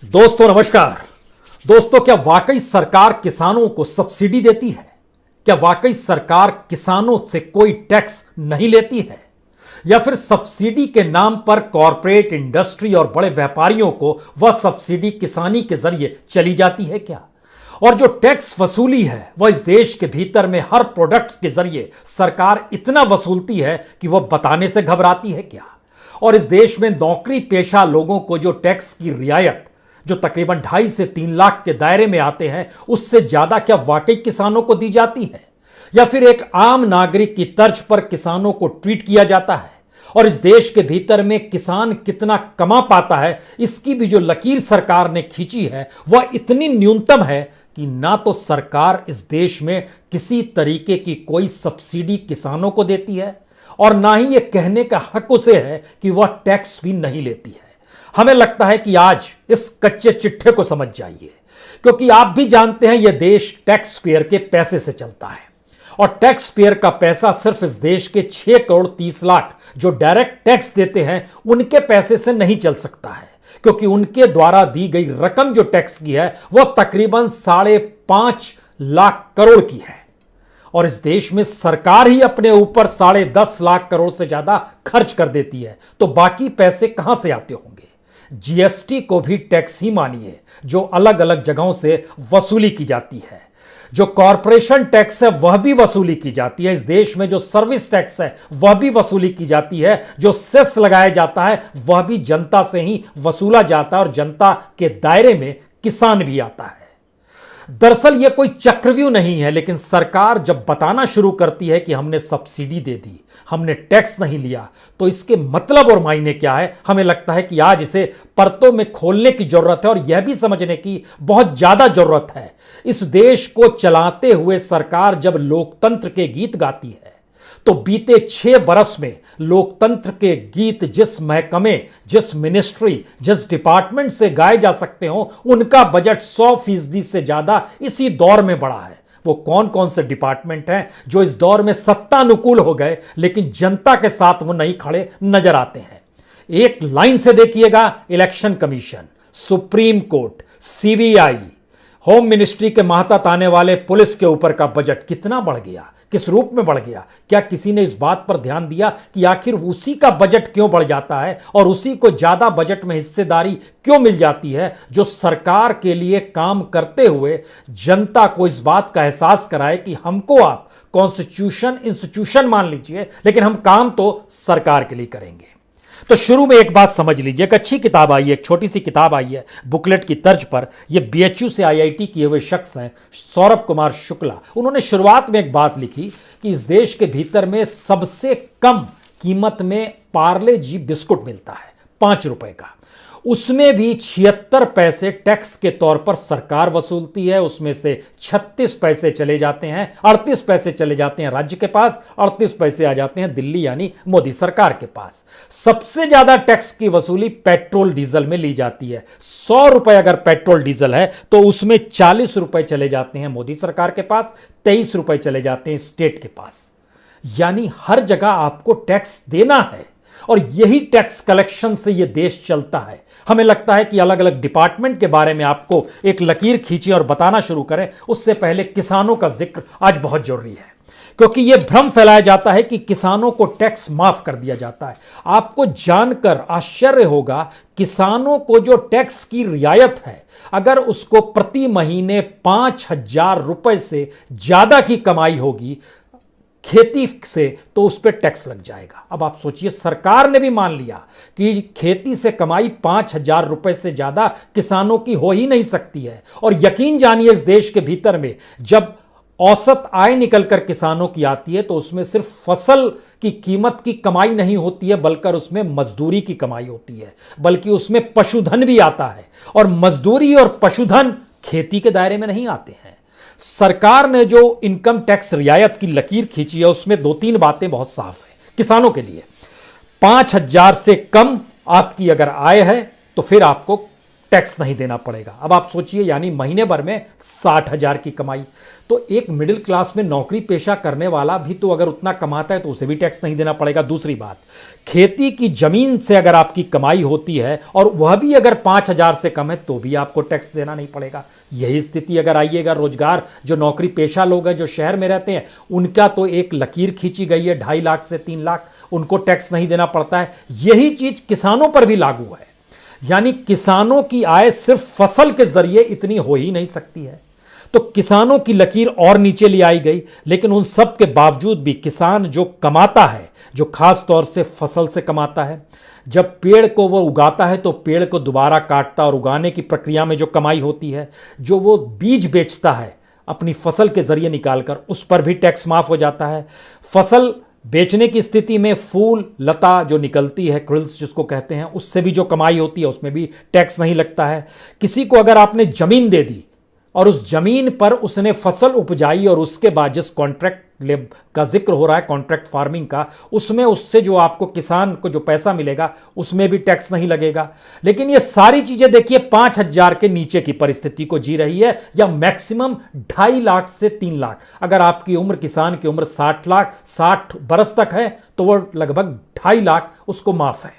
दोस्तों नमस्कार। दोस्तों, क्या वाकई सरकार किसानों को सब्सिडी देती है? क्या वाकई सरकार किसानों से कोई टैक्स नहीं लेती है? या फिर सब्सिडी के नाम पर कॉरपोरेट इंडस्ट्री और बड़े व्यापारियों को वह सब्सिडी किसानी के जरिए चली जाती है क्या? और जो टैक्स वसूली है वह इस देश के भीतर में हर प्रोडक्ट के जरिए सरकार इतना वसूलती है कि वह बताने से घबराती है क्या? और इस देश में नौकरी पेशा लोगों को जो टैक्स की रियायत जो तकरीबन 2.5 से 3 लाख के दायरे में आते हैं, उससे ज्यादा क्या वाकई किसानों को दी जाती है? या फिर एक आम नागरिक की तर्ज पर किसानों को ट्रीट किया जाता है? और इस देश के भीतर में किसान कितना कमा पाता है, इसकी भी जो लकीर सरकार ने खींची है वह इतनी न्यूनतम है कि ना तो सरकार इस देश में किसी तरीके की कोई सब्सिडी किसानों को देती है और ना ही यह कहने का हक उसे है कि वह टैक्स भी नहीं लेती है। हमें लगता है कि आज इस कच्चे चिट्ठे को समझ जाइए, क्योंकि आप भी जानते हैं यह देश टैक्स पेयर के पैसे से चलता है और टैक्स पेयर का पैसा सिर्फ इस देश के 6 करोड़ 30 लाख जो डायरेक्ट टैक्स देते हैं उनके पैसे से नहीं चल सकता है, क्योंकि उनके द्वारा दी गई रकम जो टैक्स की है वह तकरीबन 5.5 लाख करोड़ की है और इस देश में सरकार ही अपने ऊपर 10.5 लाख करोड़ से ज्यादा खर्च कर देती है, तो बाकी पैसे कहां से आते होंगे? जीएसटी को भी टैक्स ही मानिए जो अलग अलग जगहों से वसूली की जाती है। जो कॉरपोरेशन टैक्स है वह भी वसूली की जाती है। इस देश में जो सर्विस टैक्स है वह भी वसूली की जाती है। जो सेस लगाया जाता है वह भी जनता से ही वसूला जाता है और जनता के दायरे में किसान भी आता है। दरअसल यह कोई चक्रव्यूह नहीं है, लेकिन सरकार जब बताना शुरू करती है कि हमने सब्सिडी दे दी, हमने टैक्स नहीं लिया, तो इसके मतलब और मायने क्या है? हमें लगता है कि आज इसे परतों में खोलने की जरूरत है और यह भी समझने की बहुत ज्यादा जरूरत है। इस देश को चलाते हुए सरकार जब लोकतंत्र के गीत गाती है तो बीते 6 बरस में लोकतंत्र के गीत जिस महकमे, जिस मिनिस्ट्री, जिस डिपार्टमेंट से गाए जा सकते हो उनका बजट 100% से ज्यादा इसी दौर में बढ़ा है। वो कौन कौन से डिपार्टमेंट हैं जो इस दौर में सत्तानुकूल हो गए लेकिन जनता के साथ वो नहीं खड़े नजर आते हैं? एक लाइन से देखिएगा, election commission, supreme court, CBI, home ministry के मातहत आने वाले पुलिस के ऊपर का बजट कितना बढ़ गया, किस रूप में बढ़ गया? क्या किसी ने इस बात पर ध्यान दिया कि आखिर उसी का बजट क्यों बढ़ जाता है और उसी को ज्यादा बजट में हिस्सेदारी क्यों मिल जाती है, जो सरकार के लिए काम करते हुए जनता को इस बात का एहसास कराए कि हमको आप कॉन्स्टिट्यूशन इंस्टीट्यूशन मान लीजिए लेकिन हम काम तो सरकार के लिए करेंगे। तो शुरू में एक बात समझ लीजिए, एक अच्छी किताब आई है, एक छोटी सी किताब आई है बुकलेट की तर्ज पर। यह बीएचयू से आईआईटी किए हुए शख्स हैं सौरभ कुमार शुक्ला। उन्होंने शुरुआत में एक बात लिखी कि इस देश के भीतर में सबसे कम कीमत में पार्ले जी बिस्कुट मिलता है 5 रुपए का, उसमें भी 76 पैसे टैक्स के तौर पर सरकार वसूलती है। उसमें से 36 पैसे चले जाते हैं, 38 पैसे चले जाते हैं राज्य के पास, 38 पैसे आ जाते हैं दिल्ली यानी मोदी सरकार के पास। सबसे ज्यादा टैक्स की वसूली पेट्रोल डीजल में ली जाती है। 100 रुपए अगर पेट्रोल डीजल है तो उसमें 40 रुपए चले जाते हैं मोदी सरकार के पास, 23 रुपए चले जाते हैं स्टेट के पास। यानी हर जगह आपको टैक्स देना है और यही टैक्स कलेक्शन से यह देश चलता है। हमें लगता है कि अलग अलग डिपार्टमेंट के बारे में आपको एक लकीर खींचे और बताना शुरू करें, उससे पहले किसानों का जिक्र आज बहुत जरूरी है, क्योंकि यह भ्रम फैलाया जाता है कि किसानों को टैक्स माफ कर दिया जाता है। आपको जानकर आश्चर्य होगा, किसानों को जो टैक्स की रियायत है, अगर उसको प्रति महीने 5,000 रुपए से ज्यादा की कमाई होगी खेती से, तो उस पर टैक्स लग जाएगा। अब आप सोचिए, सरकार ने भी मान लिया कि खेती से कमाई 5,000 रुपए से ज्यादा किसानों की हो ही नहीं सकती है। और यकीन जानिए, इस देश के भीतर में जब औसत आय निकलकर किसानों की आती है तो उसमें सिर्फ फसल की कीमत की कमाई नहीं होती है, बल्कि उसमें मजदूरी की कमाई होती है, बल्कि उसमें पशुधन भी आता है। और मजदूरी और पशुधन खेती के दायरे में नहीं आते हैं। सरकार ने जो इनकम टैक्स रियायत की लकीर खींची है उसमें 2-3 बातें बहुत साफ है किसानों के लिए। 5,000 से कम आपकी अगर आय है तो फिर आपको टैक्स नहीं देना पड़ेगा। अब आप सोचिए, यानी महीने भर में 60,000 की कमाई, तो एक मिडिल क्लास में नौकरी पेशा करने वाला भी तो अगर उतना कमाता है तो उसे भी टैक्स नहीं देना पड़ेगा। दूसरी बात, खेती की जमीन से अगर आपकी कमाई होती है और वह भी अगर 5,000 से कम है तो भी आपको टैक्स देना नहीं पड़ेगा। यही स्थिति अगर आइएगा रोजगार, जो नौकरी पेशा लोग हैं जो शहर में रहते हैं, उनका तो एक लकीर खींची गई है 2.5 लाख से 3 लाख, उनको टैक्स नहीं देना पड़ता है। यही चीज किसानों पर भी लागू है, यानी किसानों की आय सिर्फ फसल के जरिए इतनी हो ही नहीं सकती है, तो किसानों की लकीर और नीचे ले आई गई। लेकिन उन सब के बावजूद भी किसान जो कमाता है, जो खास तौर से फसल से कमाता है, जब पेड़ को वो उगाता है तो पेड़ को दोबारा काटता और उगाने की प्रक्रिया में जो कमाई होती है, जो वो बीज बेचता है अपनी फसल के जरिए निकालकर, उस पर भी टैक्स माफ हो जाता है। फसल बेचने की स्थिति में फूल लता जो निकलती है, क्रिल्स जिसको कहते हैं, उससे भी जो कमाई होती है उसमें भी टैक्स नहीं लगता है। किसी को अगर आपने जमीन दे दी और उस जमीन पर उसने फसल उपजाई और उसके बाद जिस कॉन्ट्रैक्ट लेब का जिक्र हो रहा है, कॉन्ट्रैक्ट फार्मिंग का, उसमें उससे जो आपको किसान को जो पैसा मिलेगा उसमें भी टैक्स नहीं लगेगा। लेकिन ये सारी चीजें देखिए 5,000 के नीचे की परिस्थिति को जी रही है, या मैक्सिमम 2.5 लाख से 3 लाख। अगर आपकी उम्र, किसान की उम्र 60 बरस तक है तो वो लगभग 2.5 लाख उसको माफ है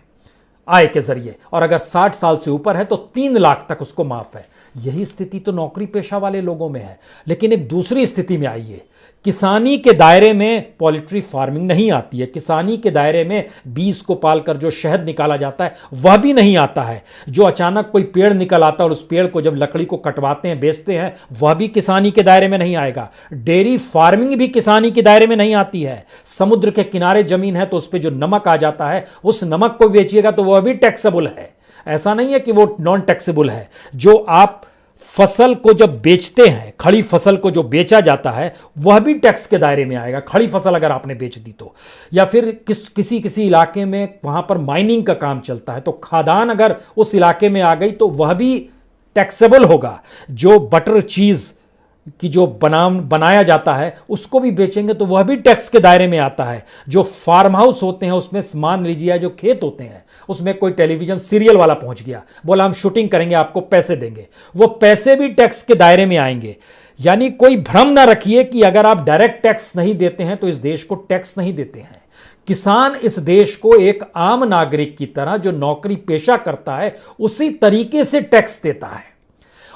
आय के जरिए, और अगर 60 साल से ऊपर है तो 3 लाख तक उसको माफ है। यही स्थिति तो नौकरी पेशा वाले लोगों में है। लेकिन एक दूसरी स्थिति में आइए, किसानी के दायरे में पोल्ट्री फार्मिंग नहीं आती है, किसानी के दायरे में बीज को पालकर जो शहद निकाला जाता है वह भी नहीं आता है, जो अचानक कोई पेड़ निकल आता है और उस पेड़ को जब लकड़ी को कटवाते हैं बेचते हैं वह भी किसानी के दायरे में नहीं आएगा। डेयरी फार्मिंग भी किसानी के दायरे में नहीं आती है। समुद्र के किनारे जमीन है तो उस पर जो नमक आ जाता है, उस नमक को बेचिएगा तो वह भी टैक्सेबल है, ऐसा नहीं है कि वो नॉन टैक्सेबल है। जो आप फसल को जब बेचते हैं, खड़ी फसल को जो बेचा जाता है वह भी टैक्स के दायरे में आएगा, खड़ी फसल अगर आपने बेच दी तो। या फिर किसी इलाके में वहां पर माइनिंग का काम चलता है तो खादान अगर उस इलाके में आ गई तो वह भी टैक्सेबल होगा। जो बटर चीज कि जो बनाया जाता है उसको भी बेचेंगे तो वह भी टैक्स के दायरे में आता है। जो फार्म हाउस होते हैं उसमें मान लीजिए जो खेत होते हैं उसमें कोई टेलीविजन सीरियल वाला पहुंच गया, बोला हम शूटिंग करेंगे, आपको पैसे देंगे, वो पैसे भी टैक्स के दायरे में आएंगे। यानी कोई भ्रम ना रखिए कि अगर आप डायरेक्ट टैक्स नहीं देते हैं तो इस देश को टैक्स नहीं देते हैं। किसान इस देश को एक आम नागरिक की तरह जो नौकरी पेशा करता है उसी तरीके से टैक्स देता है।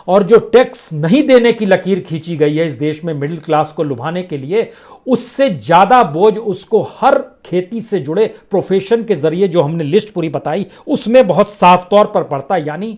और जो टैक्स नहीं देने की लकीर खींची गई है इस देश में मिडिल क्लास को लुभाने के लिए, उससे ज्यादा बोझ उसको हर खेती से जुड़े प्रोफेशन के जरिए जो हमने लिस्ट पूरी बताई उसमें बहुत साफ तौर पर पड़ता है। यानी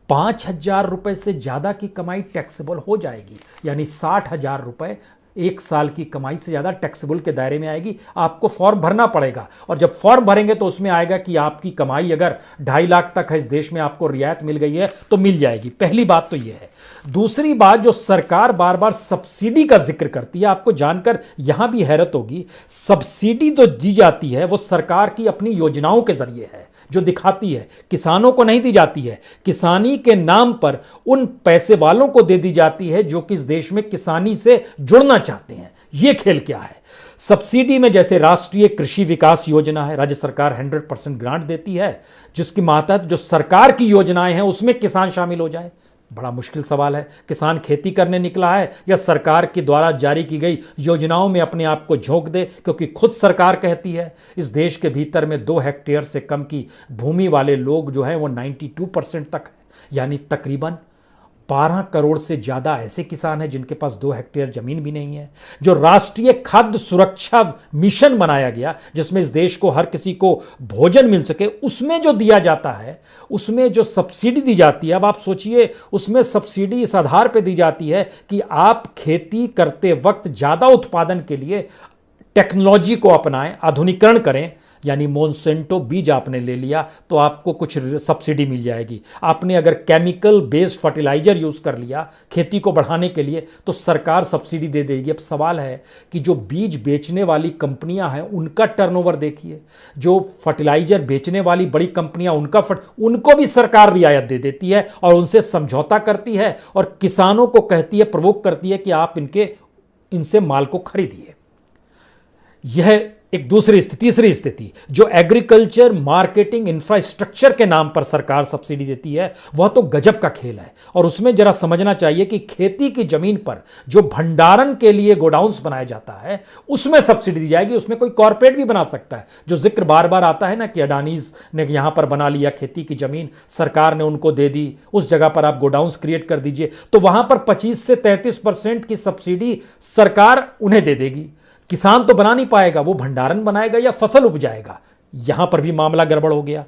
5,000 रुपए से ज्यादा की कमाई टैक्सेबल हो जाएगी, यानी 60,000 रुपए एक साल की कमाई से ज्यादा टैक्सेबल के दायरे में आएगी। आपको फॉर्म भरना पड़ेगा और जब फॉर्म भरेंगे तो उसमें आएगा कि आपकी कमाई अगर 2.5 लाख तक है, इस देश में आपको रियायत मिल गई है तो मिल जाएगी। पहली बात तो यह है। दूसरी बात, जो सरकार बार बार सब्सिडी का जिक्र करती है, आपको जानकर यहां भी हैरत होगी, सब्सिडी तो दी जाती है वो सरकार की अपनी योजनाओं के जरिए है जो दिखाती है, किसानों को नहीं दी जाती है। किसानी के नाम पर उन पैसे वालों को दे दी जाती है जो कि इस देश में किसानी से जुड़ना चाहते हैं। यह खेल क्या है? सब्सिडी में जैसे राष्ट्रीय कृषि विकास योजना है, राज्य सरकार 100% ग्रांट देती है, जिसके मातहत जो सरकार की योजनाएं हैं उसमें किसान शामिल हो जाए। बड़ा मुश्किल सवाल है। किसान खेती करने निकला है या सरकार के द्वारा जारी की गई योजनाओं में अपने आप को झोंक दे, क्योंकि खुद सरकार कहती है इस देश के भीतर में 2 हेक्टेयर से कम की भूमि वाले लोग जो हैं वो 92% तक है, यानी तकरीबन 12 करोड़ से ज्यादा ऐसे किसान हैं जिनके पास 2 हेक्टेयर जमीन भी नहीं है। जो राष्ट्रीय खाद्य सुरक्षा मिशन बनाया गया जिसमें इस देश को हर किसी को भोजन मिल सके, उसमें जो दिया जाता है, उसमें जो सब्सिडी दी जाती है, अब आप सोचिए उसमें सब्सिडी इस आधार पर दी जाती है कि आप खेती करते वक्त ज्यादा उत्पादन के लिए टेक्नोलॉजी को अपनाएं, आधुनिकीकरण करें। यानी मोनसेंटो बीज आपने ले लिया तो आपको कुछ सब्सिडी मिल जाएगी। आपने अगर केमिकल बेस्ड फर्टिलाइजर यूज कर लिया खेती को बढ़ाने के लिए तो सरकार सब्सिडी दे देगी। अब सवाल है कि जो बीज बेचने वाली कंपनियां हैं उनका टर्नओवर देखिए, जो फर्टिलाइजर बेचने वाली बड़ी कंपनियां उनको भी सरकार रियायत दे देती है और उनसे समझौता करती है और किसानों को कहती है, प्रवोक करती है कि आप इनसे माल को खरीदिए। यह एक दूसरी स्थिति, तीसरी स्थिति, जो एग्रीकल्चर मार्केटिंग इंफ्रास्ट्रक्चर के नाम पर सरकार सब्सिडी देती है, वह तो गजब का खेल है। और उसमें जरा समझना चाहिए कि खेती की जमीन पर जो भंडारण के लिए गोडाउन्स बनाया जाता है, उसमें सब्सिडी दी जाएगी। उसमें कोई कॉर्पोरेट भी बना सकता है, जो जिक्र बार बार आता है ना कि अडानीज ने यहां पर बना लिया खेती की जमीन, सरकार ने उनको दे दी, उस जगह पर आप गोडाउन्स क्रिएट कर दीजिए, तो वहां पर 25 से 33% की सब्सिडी सरकार उन्हें दे देगी। किसान तो बना नहीं पाएगा, वो भंडारण बनाएगा या फसल उपजाएगा। यहां पर भी मामला गड़बड़ हो गया।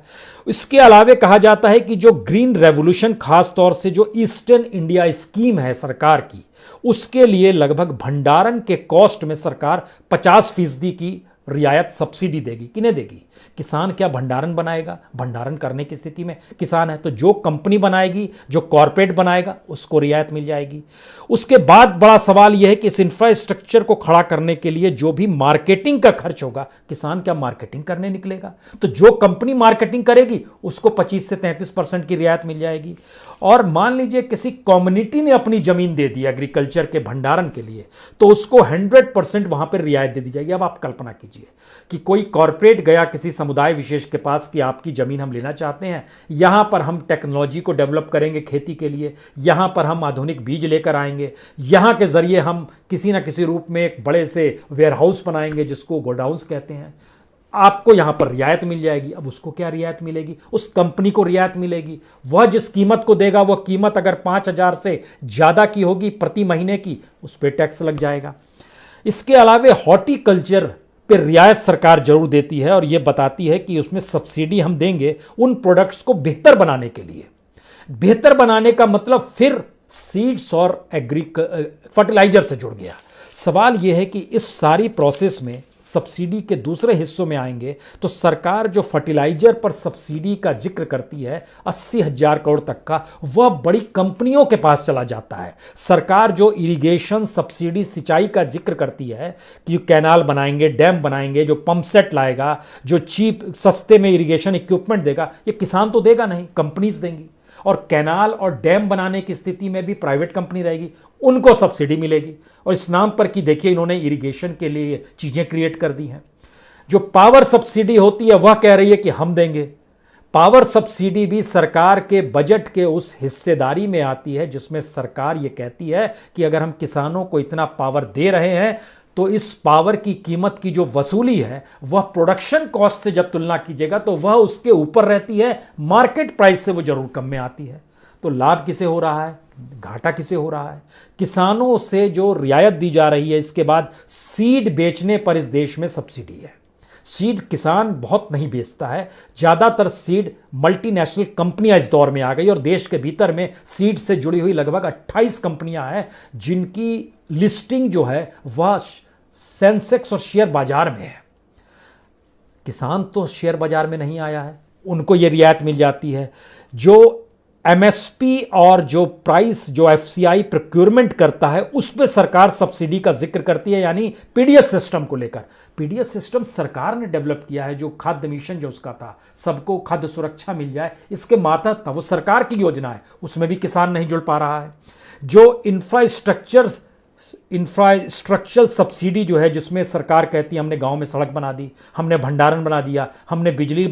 इसके अलावे कहा जाता है कि जो ग्रीन रेवोल्यूशन, खास तौर से जो ईस्टर्न इंडिया स्कीम है सरकार की, उसके लिए लगभग भंडारण के कॉस्ट में सरकार 50% की रियायत सब्सिडी देगी। किन्हें देगी? किसान क्या भंडारण बनाएगा? भंडारण करने की स्थिति में किसान है, तो जो कंपनी बनाएगी, जो कॉर्पोरेट बनाएगा, उसको रियायत मिल जाएगी। उसके बाद बड़ा सवाल यह है कि इस इंफ्रास्ट्रक्चर को खड़ा करने के लिए जो भी मार्केटिंग का खर्च होगा, किसान क्या मार्केटिंग करने निकलेगा? तो जो कंपनी मार्केटिंग करेगी उसको 25 से 33% की रियायत मिल जाएगी। और मान लीजिए किसी कम्युनिटी ने अपनी जमीन दे दी एग्रीकल्चर के भंडारण के लिए, तो उसको 100% वहां पर रियायत दे दी जाएगी। अब आप कल्पना कीजिए कि कोई कॉर्पोरेट गया किसी समुदाय विशेष के पास कि आपकी जमीन हम लेना चाहते हैं, यहां पर हम टेक्नोलॉजी को डेवलप करेंगे खेती के लिए, यहां पर हम आधुनिक बीज लेकर आएंगे, यहां के जरिए हम किसी ना किसी रूप में एक बड़े से वेयरहाउस बनाएंगे जिसको गोडाउंस कहते हैं, आपको यहां पर रियायत मिल जाएगी। अब उसको क्या रियायत मिलेगी? उस कंपनी को रियायत मिलेगी। वह जिस कीमत को देगा, वह कीमत अगर 5,000 से ज्यादा की होगी प्रति महीने की, उस पर टैक्स लग जाएगा। इसके अलावे हॉर्टिकल्चर पे रियायत सरकार जरूर देती है और यह बताती है कि उसमें सब्सिडी हम देंगे उन प्रोडक्ट्स को बेहतर बनाने के लिए। बेहतर बनाने का मतलब फिर सीड्स और फर्टिलाइजर से जुड़ गया। सवाल यह है कि इस सारी प्रोसेस में सब्सिडी के दूसरे हिस्सों में आएंगे तो सरकार जो फर्टिलाइजर पर सब्सिडी का जिक्र करती है 80,000 करोड़ तक का, वह बड़ी कंपनियों के पास चला जाता है। सरकार जो इरिगेशन सब्सिडी, सिंचाई का जिक्र करती है कि कैनाल बनाएंगे, डैम बनाएंगे, जो पंप सेट लाएगा, जो चीप सस्ते में इरिगेशन इक्विपमेंट देगा, ये किसान तो देगा नहीं, कंपनीज देंगी। और कैनाल और डैम बनाने की स्थिति में भी प्राइवेट कंपनी रहेगी, उनको सब्सिडी मिलेगी। और इस नाम पर कि देखिए इन्होंने इरिगेशन के लिए चीजें क्रिएट कर दी हैं। जो पावर सब्सिडी होती है वह कह रही है कि हम देंगे। पावर सब्सिडी भी सरकार के बजट के उस हिस्सेदारी में आती है जिसमें सरकार यह कहती है कि अगर हम किसानों को इतना पावर दे रहे हैं तो इस पावर की कीमत की जो वसूली है वह प्रोडक्शन कॉस्ट से जब तुलना कीजिएगा तो वह उसके ऊपर रहती है, मार्केट प्राइस से वो जरूर कम में आती है। तो लाभ किसे हो रहा है, घाटा किसे हो रहा है? किसानों से जो रियायत दी जा रही है, इसके बाद सीड बेचने पर इस देश में सब्सिडी है। सीड किसान बहुत नहीं बेचता है, ज्यादातर सीड मल्टीनेशनल कंपनियां इस दौर में आ गई और देश के भीतर में सीड से जुड़ी हुई लगभग 28 कंपनियां हैं जिनकी लिस्टिंग जो है वह सेंसेक्स और शेयर बाजार में है। किसान तो शेयर बाजार में नहीं आया है, उनको यह रियायत मिल जाती है। जो एमएसपी और जो प्राइस जो एफसीआई प्रोक्योरमेंट करता है उस पर सरकार सब्सिडी का जिक्र करती है, यानी पीडीएस सिस्टम को लेकर। पीडीएस सिस्टम सरकार ने डेवलप किया है, जो खाद्य मिशन जो उसका था, सबको खाद्य सुरक्षा मिल जाए, इसके मातहत था, वो सरकार की योजना है, उसमें भी किसान नहीं जुड़ पा रहा है। जो इंफ्रास्ट्रक्चरल सब्सिडी जो है, जिसमें सरकार कहती है हमने गांव में सड़क बना दी, हमने भंडारण बना दिया, हमने बिजली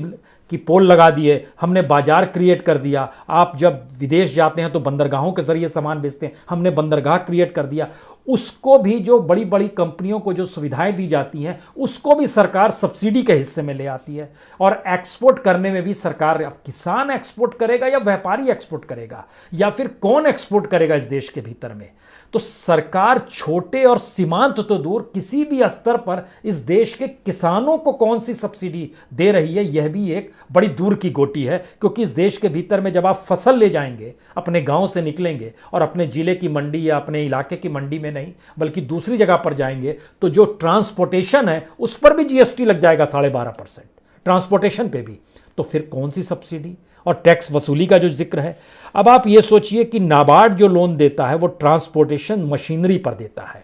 की पोल लगा दिए, हमने बाजार क्रिएट कर दिया। आप जब विदेश जाते हैं तो बंदरगाहों के जरिए सामान बेचते हैं, हमने बंदरगाह क्रिएट कर दिया। उसको भी जो बड़ी बड़ी कंपनियों को जो सुविधाएं दी जाती हैं उसको भी सरकार सब्सिडी के हिस्से में ले आती है। और एक्सपोर्ट करने में भी सरकार, अब किसान एक्सपोर्ट करेगा या व्यापारी एक्सपोर्ट करेगा या फिर कौन एक्सपोर्ट करेगा इस देश के भीतर में? तो सरकार छोटे और सीमांत तो दूर, किसी भी स्तर पर इस देश के किसानों को कौन सी सब्सिडी दे रही है, यह भी एक बड़ी दूर की गोटी है। क्योंकि इस देश के भीतर में जब आप फसल ले जाएंगे, अपने गांव से निकलेंगे और अपने जिले की मंडी या अपने इलाके की मंडी में नहीं बल्कि दूसरी जगह पर जाएंगे, तो जो ट्रांसपोर्टेशन है उस पर भी जीएसटी लग जाएगा 12.5%, ट्रांसपोर्टेशन पे भी। तो फिर कौन सी सब्सिडी और टैक्स वसूली का जो जिक्र है। अब आप ये सोचिए कि नाबार्ड जो लोन देता है वो ट्रांसपोर्टेशन मशीनरी पर देता है,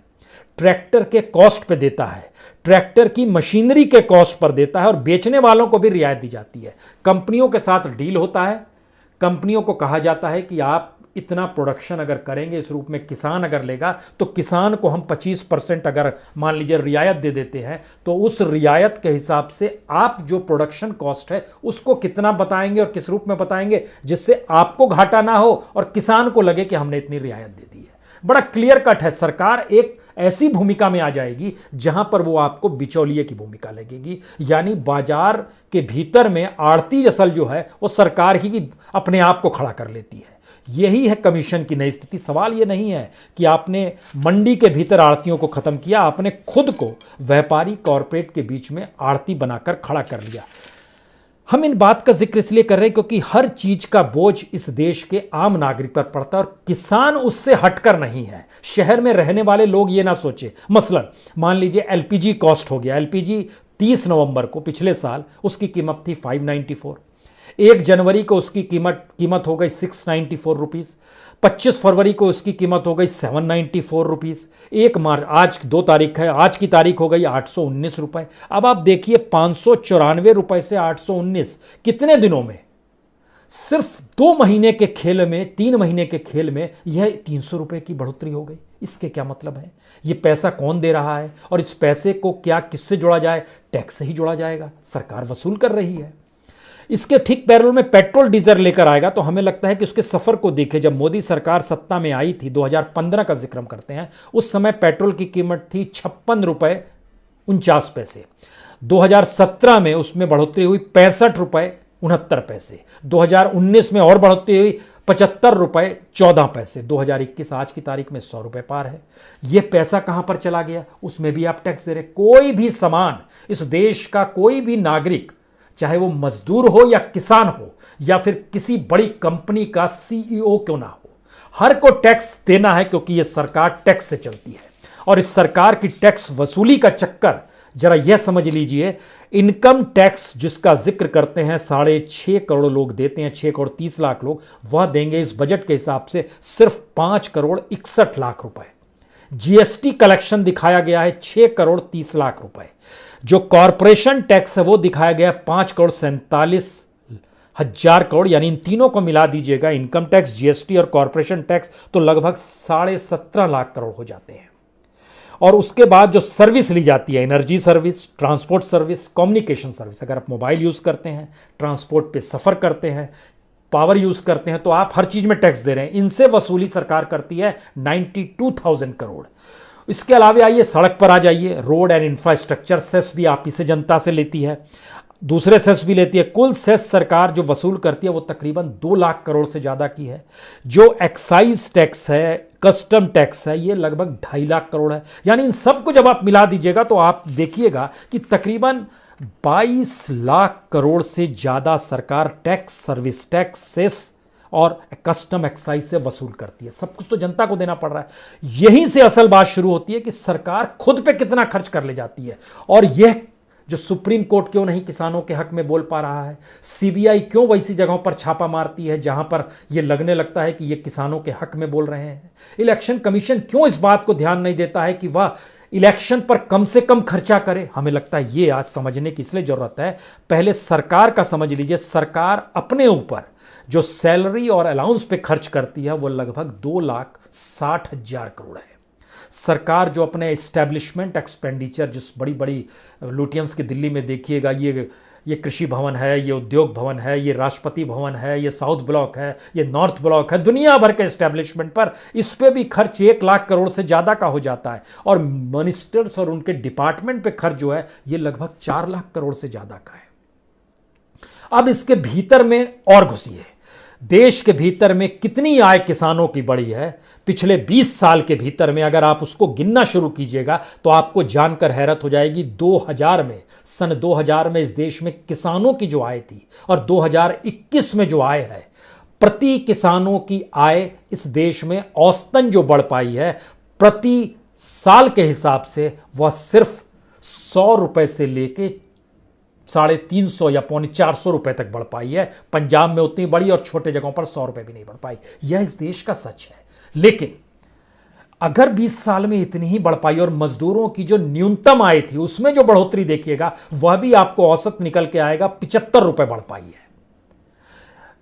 ट्रैक्टर के कॉस्ट पे देता है, ट्रैक्टर की मशीनरी के कॉस्ट पर देता है और बेचने वालों को भी रियायत दी जाती है। कंपनियों के साथ डील होता है, कंपनियों को कहा जाता है कि आप इतना प्रोडक्शन अगर करेंगे इस रूप में, किसान अगर लेगा, तो किसान को हम 25% अगर मान लीजिए रियायत दे देते हैं, तो उस रियायत के हिसाब से आप जो प्रोडक्शन कॉस्ट है उसको कितना बताएंगे और किस रूप में बताएंगे, जिससे आपको घाटा ना हो और किसान को लगे कि हमने इतनी रियायत दे दी है। बड़ा क्लियर कट है। सरकार एक ऐसी भूमिका में आ जाएगी जहां पर वो आपको बिचौलिए की भूमिका लगेगी, यानी बाजार के भीतर में आड़ती असल जो है वो सरकार ही अपने आप को खड़ा कर लेती है। यही है कमीशन की नई स्थिति। सवाल यह नहीं है कि आपने मंडी के भीतर आड़तियों को खत्म किया, आपने खुद को व्यापारी कॉरपोरेट के बीच में आड़ती बनाकर खड़ा कर लिया। हम इन बात का जिक्र इसलिए कर रहे हैं क्योंकि हर चीज का बोझ इस देश के आम नागरिक पर पड़ता है और किसान उससे हटकर नहीं है। शहर में रहने वाले लोग ये ना सोचे, मसलन मान लीजिए एलपीजी कॉस्ट हो गया। एलपीजी 30 नवंबर को पिछले साल उसकी कीमत थी 594, 1 जनवरी को उसकी कीमत हो गई 694 रुपीज, 25 फरवरी को उसकी कीमत हो गई 794 रुपीज, 1 मार्च, आज 2 तारीख है, आज की तारीख हो गई 819 रुपए। अब आप देखिए 594 रुपए से 819 कितने दिनों में, सिर्फ 2 महीने के खेल में, 3 महीने के खेल में यह 300 रुपए की बढ़ोतरी हो गई। इसके क्या मतलब है? यह पैसा कौन दे रहा है और इस पैसे को क्या किससे जोड़ा जाए? टैक्स से ही जोड़ा जाएगा, सरकार वसूल कर रही है। इसके ठीक पैरेलल में पेट्रोल डीजल लेकर आएगा तो हमें लगता है कि उसके सफर को देखें। जब मोदी सरकार सत्ता में आई थी, 2015 का जिक्र हम करते हैं, उस समय पेट्रोल की कीमत थी 56 रुपए 49 पैसे। 2017 में उसमें बढ़ोतरी हुई 65 रुपए 69 पैसे। 2019 में और बढ़ोतरी हुई 75 रुपए 14 पैसे। 2021 आज की तारीख में 100 रुपए पार है। यह पैसा कहां पर चला गया? उसमें भी आप टैक्स दे रहे। कोई भी सामान इस देश का कोई भी नागरिक, चाहे वो मजदूर हो या किसान हो या फिर किसी बड़ी कंपनी का सीईओ क्यों ना हो, हर को टैक्स देना है क्योंकि यह सरकार टैक्स से चलती है। और इस सरकार की टैक्स वसूली का चक्कर जरा यह समझ लीजिए, इनकम टैक्स जिसका जिक्र करते हैं 6.5 करोड़ लोग देते हैं, 6 करोड़ 30 लाख लोग, वह देंगे इस बजट के हिसाब से सिर्फ 5 करोड़ 61 लाख रुपए। जीएसटी कलेक्शन दिखाया गया है 6 करोड़ 30 लाख रुपए। जो कॉरपोरेशन टैक्स है वो दिखाया गया 5 करोड़ 47 हजार करोड़, यानी इन तीनों को मिला दीजिएगा, इनकम टैक्स, जीएसटी और कॉरपोरेशन टैक्स, तो लगभग 17.5 लाख करोड़ हो जाते हैं। और उसके बाद जो सर्विस ली जाती है, energy service, transport service, communication service, अगर आप मोबाइल यूज करते हैं, ट्रांसपोर्ट पे सफर करते हैं, पावर यूज करते हैं, तो आप हर चीज में टैक्स दे रहे हैं। इनसे वसूली सरकार करती है 92,000 करोड़। इसके अलावा आइए सड़क पर आ जाइए, रोड एंड इंफ्रास्ट्रक्चर सेस भी आप इसे जनता से लेती है, दूसरे सेस भी लेती है। कुल सेस सरकार जो वसूल करती है वो तकरीबन 2 लाख करोड़ से ज्यादा की है। जो एक्साइज टैक्स है, कस्टम टैक्स है, ये लगभग 2.5 लाख करोड़ है। यानी इन सबको जब आप मिला दीजिएगा तो आप देखिएगा कि तकरीबन 22 लाख करोड़ से ज्यादा सरकार टैक्स, सर्विस टैक्स, सेस और कस्टम एक्साइज से वसूल करती है। सब कुछ तो जनता को देना पड़ रहा है। यहीं से असल बात शुरू होती है कि सरकार खुद पे कितना खर्च कर ले जाती है। और यह जो सुप्रीम कोर्ट क्यों नहीं किसानों के हक में बोल पा रहा है, सीबीआई क्यों वैसी जगहों पर छापा मारती है जहां पर यह लगने लगता है कि यह किसानों के हक में बोल रहे हैं, इलेक्शन कमीशन क्यों इस बात को ध्यान नहीं देता है कि वह इलेक्शन पर कम से कम खर्चा करे, हमें लगता है ये आज समझने की इसलिए जरूरत है। पहले सरकार का समझ लीजिए, सरकार अपने ऊपर जो सैलरी और अलाउंस पे खर्च करती है वो लगभग 2,60,000 करोड़ है। सरकार जो अपने एस्टैब्लिशमेंट एक्सपेंडिचर, जिस बड़ी बड़ी लुटियंस की दिल्ली में देखिएगा, ये कृषि भवन है, ये उद्योग भवन है, ये राष्ट्रपति भवन है, ये साउथ ब्लॉक है, ये नॉर्थ ब्लॉक है, दुनिया भर के एस्टैब्लिशमेंट पर इस पे भी खर्च 1 लाख करोड़ से ज्यादा का हो जाता है। और मिनिस्टर्स और उनके डिपार्टमेंट पे खर्च जो है ये लगभग 4 लाख करोड़ से ज्यादा का है। अब इसके भीतर में और घुसिए, देश के भीतर में कितनी आय किसानों की बढ़ी है पिछले 20 साल के भीतर में, अगर आप उसको गिनना शुरू कीजिएगा तो आपको जानकर हैरत हो जाएगी। 2000 में, सन 2000 में इस देश में किसानों की जो आय थी और 2021 में जो आय है, प्रति किसानों की आय इस देश में औसतन जो बढ़ पाई है प्रति साल के हिसाब से, वह सिर्फ 100 रुपए से लेके 350 या 450 रुपए तक बढ़ पाई है। पंजाब में उतनी बढ़ी और छोटे जगहों पर 100 रुपए भी नहीं बढ़ पाई। यह इस देश का सच है। लेकिन अगर 20 साल में इतनी ही बढ़ पाई और मजदूरों की जो न्यूनतम आय थी उसमें जो बढ़ोतरी देखिएगा वह भी आपको औसत निकल के आएगा 75 रुपए बढ़ पाई है।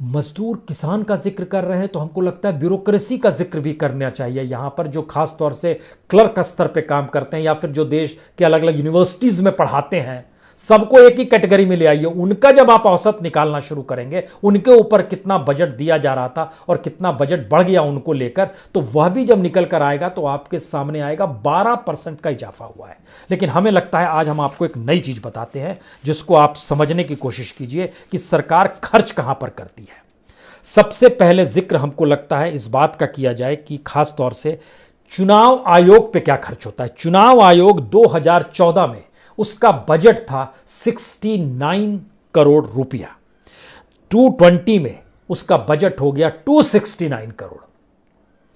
मजदूर किसान का जिक्र कर रहे हैं तो हमको लगता है ब्यूरोक्रेसी का जिक्र भी करना चाहिए यहां पर, जो खास तौर से क्लर्क स्तर पे काम करते हैं या फिर जो देश के अलग अलग यूनिवर्सिटीज में पढ़ाते हैं, सबको एक ही कैटेगरी में ले आइए। उनका जब आप औसत निकालना शुरू करेंगे, उनके ऊपर कितना बजट दिया जा रहा था और कितना बजट बढ़ गया उनको लेकर, तो वह भी जब निकल कर आएगा तो आपके सामने आएगा 12% का इजाफा हुआ है। लेकिन हमें लगता है आज हम आपको एक नई चीज बताते हैं जिसको आप समझने की कोशिश कीजिए कि सरकार खर्च कहां पर करती है। सबसे पहले जिक्र हमको लगता है इस बात का किया जाए कि खास तौर से चुनाव आयोग पे क्या खर्च होता है। चुनाव आयोग 2014 में उसका बजट था 69 करोड़ रुपया, 2020 में उसका बजट हो गया 269 करोड़।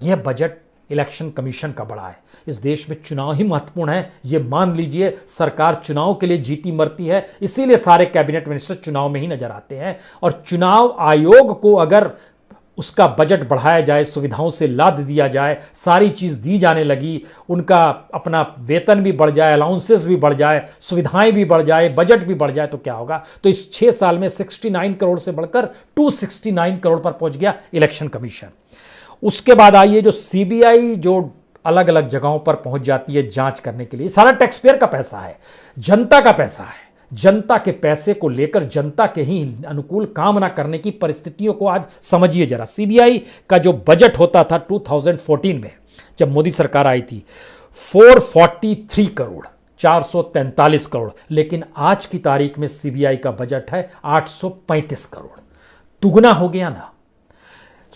यह बजट इलेक्शन कमीशन का बड़ा है। इस देश में चुनाव ही महत्वपूर्ण है, यह मान लीजिए। सरकार चुनाव के लिए जीती मरती है, इसीलिए सारे कैबिनेट मिनिस्टर चुनाव में ही नजर आते हैं। और चुनाव आयोग को अगर उसका बजट बढ़ाया जाए, सुविधाओं से लाद दिया जाए, सारी चीज दी जाने लगी, उनका अपना वेतन भी बढ़ जाए, अलाउंसेस भी बढ़ जाए, सुविधाएं भी बढ़ जाए, बजट भी बढ़ जाए, तो क्या होगा। तो इस 6 साल में 69 करोड़ से बढ़कर 269 करोड़ पर पहुंच गया इलेक्शन कमीशन। उसके बाद आइए जो सीबीआई जो अलग अलग जगहों पर पहुंच जाती है जांच करने के लिए, सारा टैक्स पेयर का पैसा है, जनता का पैसा है। जनता के पैसे को लेकर जनता के ही अनुकूल काम ना करने की परिस्थितियों को आज समझिए जरा। सीबीआई का जो बजट होता था 2014 में जब मोदी सरकार आई थी, 443 करोड़, 443 करोड़, लेकिन आज की तारीख में सीबीआई का बजट है 835 करोड़। दुगना हो गया ना।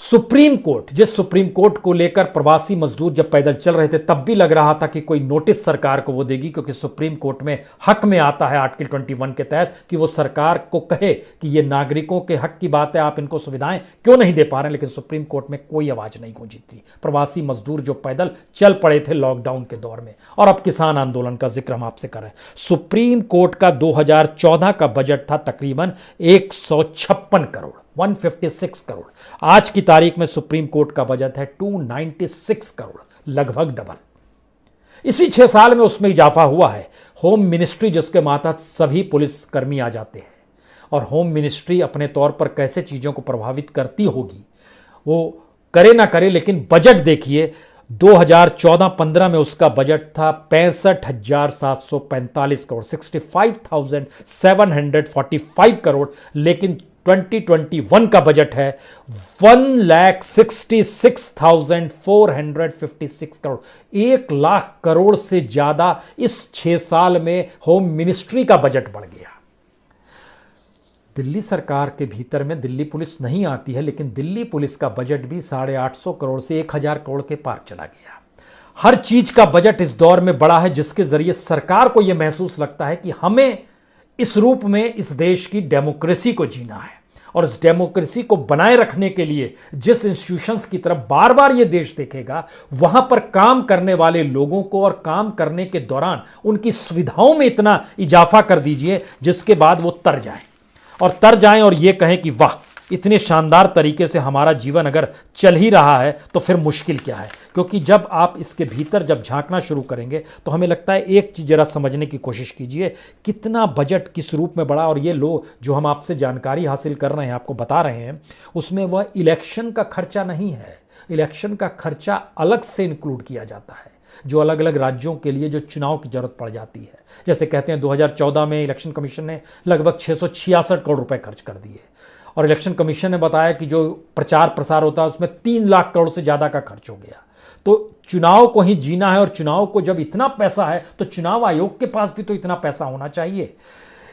सुप्रीम कोर्ट, जिस सुप्रीम कोर्ट को लेकर प्रवासी मजदूर जब पैदल चल रहे थे तब भी लग रहा था कि कोई नोटिस सरकार को वो देगी, क्योंकि सुप्रीम कोर्ट में हक में आता है आर्टिकल 21 के तहत कि वो सरकार को कहे कि ये नागरिकों के हक की बात है, आप इनको सुविधाएं क्यों नहीं दे पा रहे हैं। लेकिन सुप्रीम कोर्ट में कोई आवाज नहीं गूंजी थी। प्रवासी मजदूर जो पैदल चल पड़े थे लॉकडाउन के दौर में, और अब किसान आंदोलन का जिक्र हम आपसे कर रहे हैं। सुप्रीम कोर्ट का 2014 का बजट था तकरीबन 156 करोड़, 156 करोड़। आज की तारीख में सुप्रीम कोर्ट का बजट है 296 करोड़, लगभग डबल। इसी 6 साल में उसमें इजाफा हुआ है। होम मिनिस्ट्री जिसके मातहत सभी पुलिसकर्मी आ जाते हैं, और होम मिनिस्ट्री अपने तौर पर कैसे चीजों को प्रभावित करती होगी वो करे ना करे, लेकिन बजट देखिए 2014-15 में उसका बजट था 65,745 करोड़, 65,745 करोड़। लेकिन 2021 का बजट है 1,66,456 करोड़, 1 लाख करोड़ से ज्यादा इस 6 साल में होम मिनिस्ट्री का बजट बढ़ गया। दिल्ली सरकार के भीतर में दिल्ली पुलिस नहीं आती है, लेकिन दिल्ली पुलिस का बजट भी 850 करोड़ से 1,000 करोड़ के पार चला गया। हर चीज का बजट इस दौर में बड़ा है, जिसके जरिए सरकार को यह महसूस लगता है कि हमें इस रूप में इस देश की डेमोक्रेसी को जीना है, और इस डेमोक्रेसी को बनाए रखने के लिए जिस इंस्टीट्यूशंस की तरफ बार बार यह देश देखेगा, वहां पर काम करने वाले लोगों को और काम करने के दौरान उनकी सुविधाओं में इतना इजाफा कर दीजिए जिसके बाद वो तर जाएं और ये कहें कि वाह, इतने शानदार तरीके से हमारा जीवन अगर चल ही रहा है तो फिर मुश्किल क्या है। क्योंकि जब आप इसके भीतर जब झांकना शुरू करेंगे तो हमें लगता है एक चीज जरा समझने की कोशिश कीजिए, कितना बजट किस रूप में बढ़ा। और ये लोग जो हम आपसे जानकारी हासिल कर रहे हैं, आपको बता रहे हैं, उसमें वह इलेक्शन का खर्चा नहीं है। इलेक्शन का खर्चा अलग से इंक्लूड किया जाता है, जो अलग अलग राज्यों के लिए जो चुनाव की जरूरत पड़ जाती है। जैसे कहते हैं 2014 में इलेक्शन कमीशन ने लगभग 666 करोड़ रुपए खर्च कर दिए, और इलेक्शन कमीशन ने बताया कि जो प्रचार प्रसार होता है उसमें 3 लाख करोड़ से ज्यादा का खर्च हो गया। तो चुनाव को ही जीना है, और चुनाव को जब इतना पैसा है तो चुनाव आयोग के पास भी तो इतना पैसा होना चाहिए।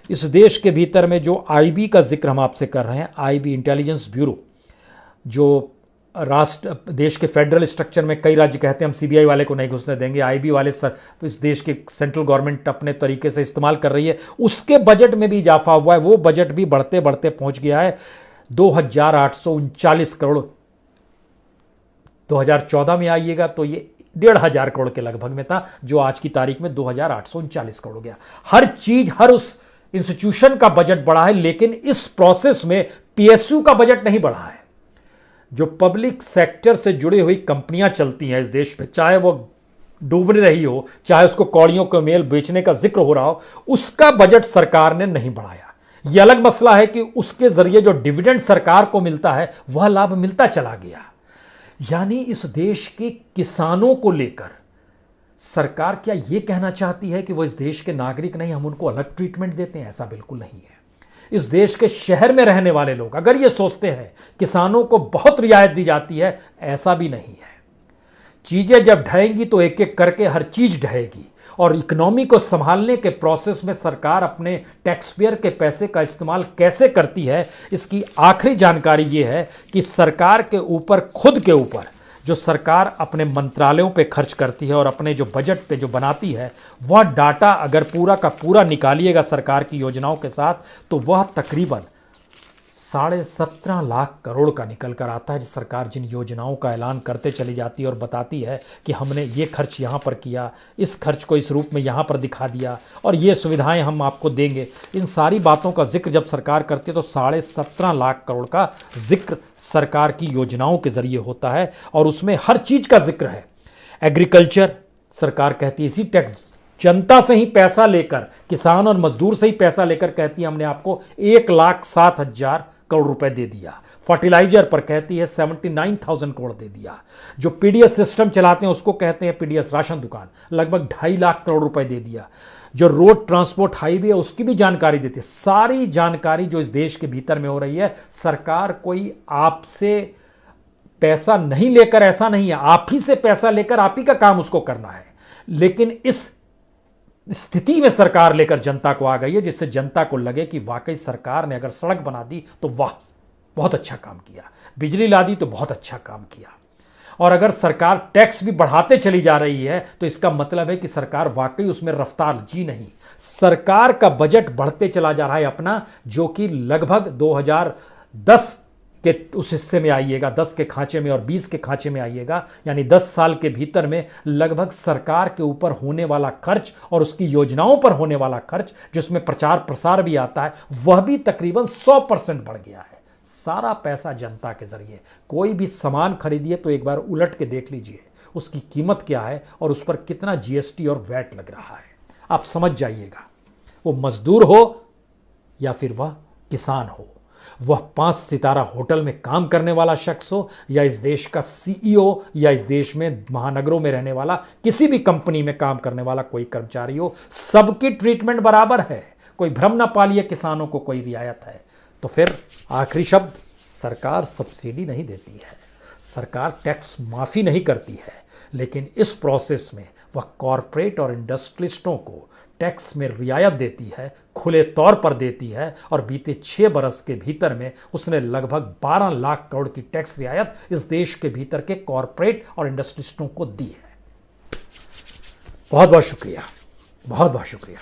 इस देश के भीतर में जो आईबी का जिक्र हम आपसे कर रहे हैं, आईबी इंटेलिजेंस ब्यूरो, जो राष्ट्र देश के फेडरल स्ट्रक्चर में कई राज्य कहते हैं हम सीबीआई वाले को नहीं घुसने देंगे, आईबी वाले इस देश की सेंट्रल गवर्नमेंट अपने तरीके से इस्तेमाल कर रही है, उसके बजट में भी इजाफा हुआ है। वो बजट भी बढ़ते बढ़ते पहुंच गया है 2,839 करोड़। 2014 में आइएगा तो ये 1,500 करोड़ के लगभग में था, जो आज की तारीख में 2,839 करोड़ हो गया। हर चीज, हर उस इंस्टीट्यूशन का बजट बढ़ा है, लेकिन इस प्रोसेस में पीएसयू का बजट नहीं बढ़ा है। जो पब्लिक सेक्टर से जुड़ी हुई कंपनियां चलती हैं इस देश में, चाहे वो डूब रही हो, चाहे उसको कौड़ियों का मेल बेचने का जिक्र हो रहा हो, उसका बजट सरकार ने नहीं बढ़ाया। यह अलग मसला है कि उसके जरिए जो डिविडेंड सरकार को मिलता है वह लाभ मिलता चला गया। यानी इस देश के किसानों को लेकर सरकार क्या यह कहना चाहती है कि वो इस देश के नागरिक नहीं, हम उनको अलग ट्रीटमेंट देते हैं? ऐसा बिल्कुल नहीं है। इस देश के शहर में रहने वाले लोग अगर ये सोचते हैं किसानों को बहुत रियायत दी जाती है, ऐसा भी नहीं है। चीजें जब ढहेंगी तो एक एक करके हर चीज ढहेगी, और इकोनॉमी को संभालने के प्रोसेस में सरकार अपने टैक्स पेयर के पैसे का इस्तेमाल कैसे करती है, इसकी आखिरी जानकारी यह है कि सरकार के ऊपर, खुद के ऊपर जो सरकार अपने मंत्रालयों पे खर्च करती है और अपने जो बजट पे जो बनाती है, वह डाटा अगर पूरा का पूरा निकालिएगा सरकार की योजनाओं के साथ, तो वह तकरीबन 17.5 लाख करोड़ का निकल कर आता है। सरकार जिन योजनाओं का ऐलान करते चली जाती है और बताती है कि हमने ये खर्च यहाँ पर किया, इस खर्च को इस रूप में यहाँ पर दिखा दिया और ये सुविधाएं हम आपको देंगे, इन सारी बातों का जिक्र जब सरकार करती है तो 17.5 लाख करोड़ का जिक्र सरकार की योजनाओं के जरिए होता है, और उसमें हर चीज का जिक्र है। एग्रीकल्चर, सरकार कहती है इसी टैक्स, जनता से ही पैसा लेकर, किसान और मजदूर से ही पैसा लेकर कहती है हमने आपको 1,07,000 करोड़ रुपए दे दिया। फर्टिलाइजर पर कहती है 79,000 करोड़ दे दिया। जो पीडीएस सिस्टम चलाते हैं उसको कहते हैं पीडीएस राशन दुकान, लगभग 2.5 लाख करोड़ रुपए दे दिया। जो रोड ट्रांसपोर्ट हाईवे है उसकी भी जानकारी देती है। सारी जानकारी जो इस देश के भीतर में हो रही है, सरकार कोई आपसे पैसा नहीं लेकर, ऐसा नहीं है, आप ही से पैसा लेकर आप ही का काम उसको करना है। लेकिन इस स्थिति में सरकार लेकर जनता को आ गई है, जिससे जनता को लगे कि वाकई सरकार ने अगर सड़क बना दी तो वाह बहुत अच्छा काम किया, बिजली ला दी तो बहुत अच्छा काम किया, और अगर सरकार टैक्स भी बढ़ाते चली जा रही है तो इसका मतलब है कि सरकार वाकई उसमें रफ्तार जी नहीं। सरकार का बजट बढ़ते चला जा रहा है अपना, जो कि लगभग 2010 के उस हिस्से में आइएगा, 10 के खांचे में और 20 के खांचे में आइएगा, यानी 10 साल के भीतर में लगभग सरकार के ऊपर होने वाला खर्च और उसकी योजनाओं पर होने वाला खर्च, जिसमें प्रचार प्रसार भी आता है, वह भी तकरीबन 100% बढ़ गया है। सारा पैसा जनता के जरिए। कोई भी सामान खरीदिए तो एक बार उलट के देख लीजिए उसकी कीमत क्या है और उस पर कितना जीएसटी और वैट लग रहा है, आप समझ जाइएगा। वो मजदूर हो या फिर वह किसान हो, वह 5 सितारा होटल में काम करने वाला शख्स हो या इस देश का सीईओ या इस देश में महानगरों में रहने वाला किसी भी कंपनी में काम करने वाला कोई कर्मचारी हो, सबकी ट्रीटमेंट बराबर है। कोई भ्रम ना पालिए किसानों को कोई रियायत है। तो फिर आखिरी शब्द, सरकार सब्सिडी नहीं देती है, सरकार टैक्स माफी नहीं करती है, लेकिन इस प्रोसेस में वह कॉरपोरेट और इंडस्ट्रियलिस्टों को टैक्स में रियायत देती है, खुले तौर पर देती है, और बीते 6 बरस के भीतर में उसने लगभग 12 लाख करोड़ की टैक्स रियायत इस देश के भीतर के कॉरपोरेट और इंडस्ट्रियलिस्टों को दी है। बहुत बहुत शुक्रिया, बहुत बहुत शुक्रिया।